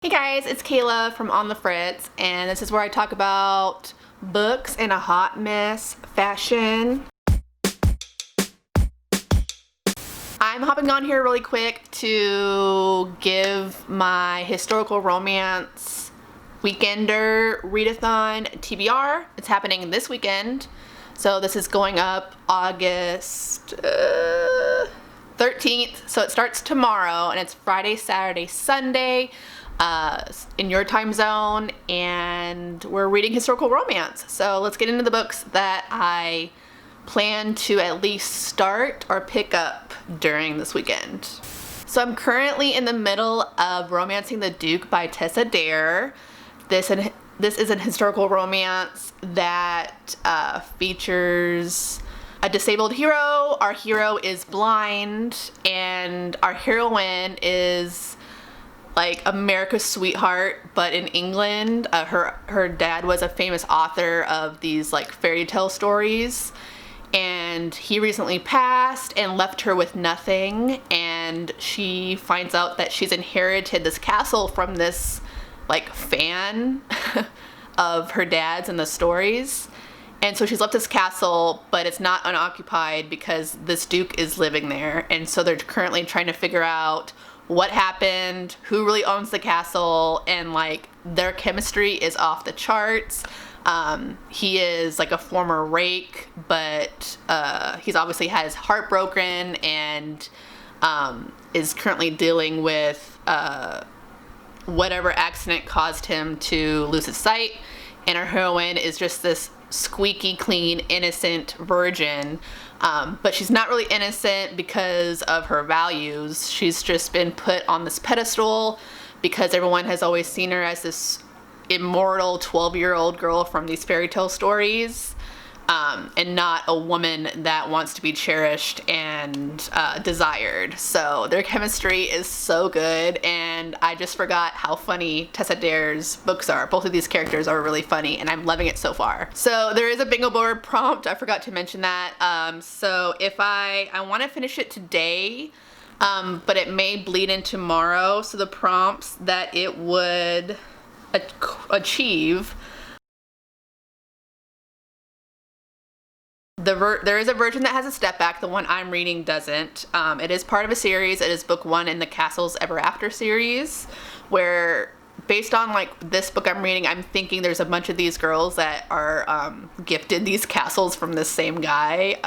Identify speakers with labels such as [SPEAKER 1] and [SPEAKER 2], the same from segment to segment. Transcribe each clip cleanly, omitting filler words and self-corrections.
[SPEAKER 1] Hey guys, it's Kayla from On the Fritz, and this is where I talk about books in a hot mess fashion. I'm hopping on here really quick to give my historical romance weekender readathon TBR. It's happening this weekend, so this is going up August 13th, so it starts tomorrow, and it's Friday, Saturday, Sunday. In your time zone, and we're reading historical romance. So let's get into the books that I plan to at least start or pick up during this weekend. So I'm currently in the middle of Romancing the Duke by Tessa. This is an historical romance that features a disabled hero. Our hero is blind, and our heroine is like America's sweetheart, but in England. Her dad was a famous author of these like fairy tale stories, and he recently passed and left her with nothing, and she finds out that she's inherited this castle from this like fan of her dad's and the stories. And so she's left this castle, but it's not unoccupied because this duke is living there, and so they're currently trying to figure out what happened, who really owns the castle, and like their chemistry is off the charts. He is like a former rake, but he's obviously had his heart broken and is currently dealing with whatever accident caused him to lose his sight. And our heroine is just this squeaky clean, innocent virgin. But she's not really innocent because of her values. She's just been put on this pedestal because everyone has always seen her as this immortal 12-year-old girl from these fairy tale stories, and not a woman that wants to be cherished and desired. So their chemistry is so good, and I just forgot how funny Tessa Dare's books are. Both of these characters are really funny, and I'm loving it so far. So there is a bingo board prompt. I forgot to mention that. So if I want to finish it today, but it may bleed in tomorrow. So the prompts that it would achieve. There is a version that has a step back. The one I'm reading doesn't. It is part of a series. It is book one in the Castles Ever After series, where based on like this book I'm reading, I'm thinking there's a bunch of these girls that are gifted these castles from this same guy.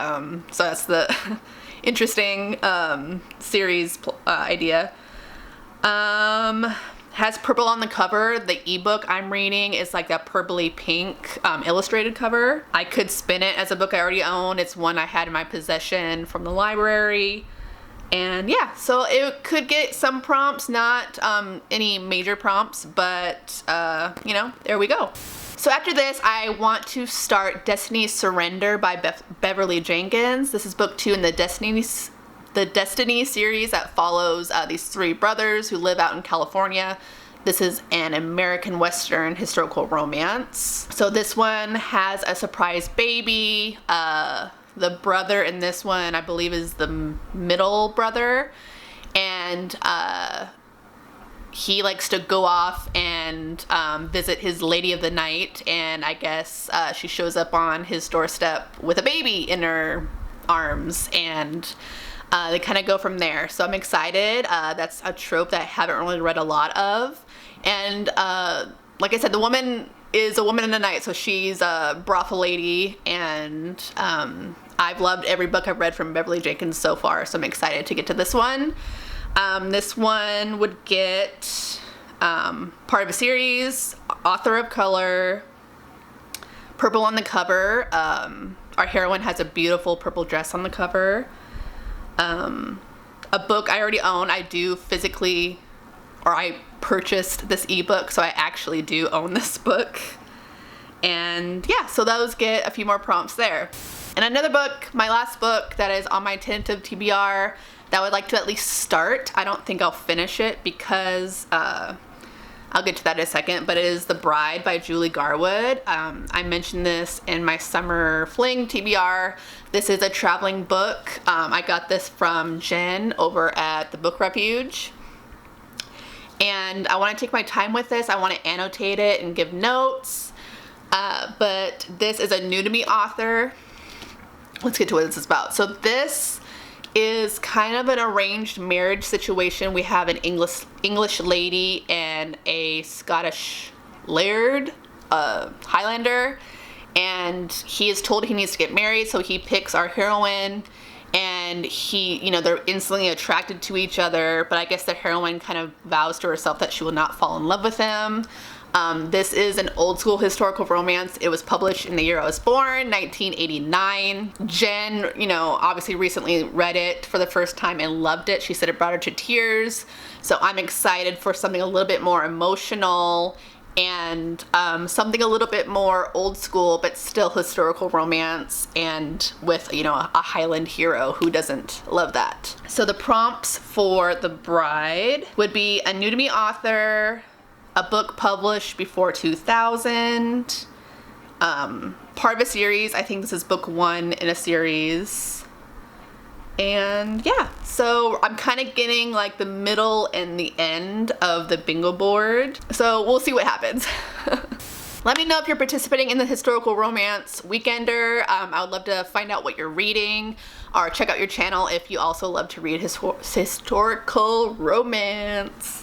[SPEAKER 1] So that's the interesting series idea. Has purple on the cover. The ebook I'm reading is like a purpley pink illustrated cover. I could spin it as a book I already own. It's one I had in my possession from the library. And yeah, so it could get some prompts, not any major prompts, but you know, there we go. So after this, I want to start Destiny's Surrender by Beverly Jenkins. This is book 2 in the Destiny series that follows these 3 brothers who live out in California. This is an American Western historical romance. So this one has a surprise baby. The brother in this one, I believe, is the middle brother. And he likes to go off and visit his lady of the night. And I guess she shows up on his doorstep with a baby in her arms. And they kind of go from there. So I'm excited. That's a trope that I haven't really read a lot of. And like I said, the woman is a woman in the night, so she's a brothel lady. And I've loved every book I've read from Beverly Jenkins so far, so I'm excited to get to this one. This one would get part of a series, author of color, purple on the cover. Our heroine has a beautiful purple dress on the cover. A book I already own. I do physically, or I purchased this ebook, so I actually do own this book. And yeah, so those get a few more prompts there. And another book, my last book that is on my tentative TBR that I would like to at least start. I don't think I'll finish it because I'll get to that in a second, but it is The Bride by Julie Garwood. I mentioned this in my summer fling TBR. This is a traveling book. I got this from Jen over at the Book Refuge. and I want to take my time with this. I want to annotate it and give notes, but this is a new to me author. Let's get to what this is about. So this is kind of an arranged marriage situation. We have an English lady and a Scottish laird, Highlander, and he is told he needs to get married, so he picks our heroine, and they're instantly attracted to each other, but I guess the heroine kind of vows to herself that she will not fall in love with him. This is an old school historical romance. It was published in the year I was born, 1989. Jen, obviously recently read it for the first time and loved it. She said it brought her to tears. So I'm excited for something a little bit more emotional and something a little bit more old school, but still historical romance, and with, a Highland hero. Who doesn't love that? So the prompts for the bride would be a new to me author, a book published before 2000, part of a series. I think this is book 1 in a series. And yeah, so I'm kind of getting like the middle and the end of the bingo board. So we'll see what happens. Let me know if you're participating in the historical romance weekender. I would love to find out what you're reading, or check out your channel if you also love to read historical romance.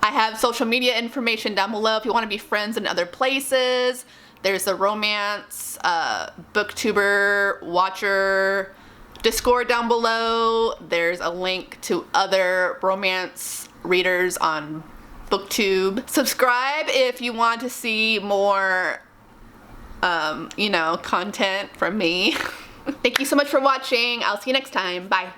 [SPEAKER 1] I have social media information down below if you want to be friends in other places. There's the romance, booktuber, watcher, Discord down below. There's a link to other romance readers on BookTube. Subscribe if you want to see more, content from me. Thank you so much for watching. I'll see you next time. Bye.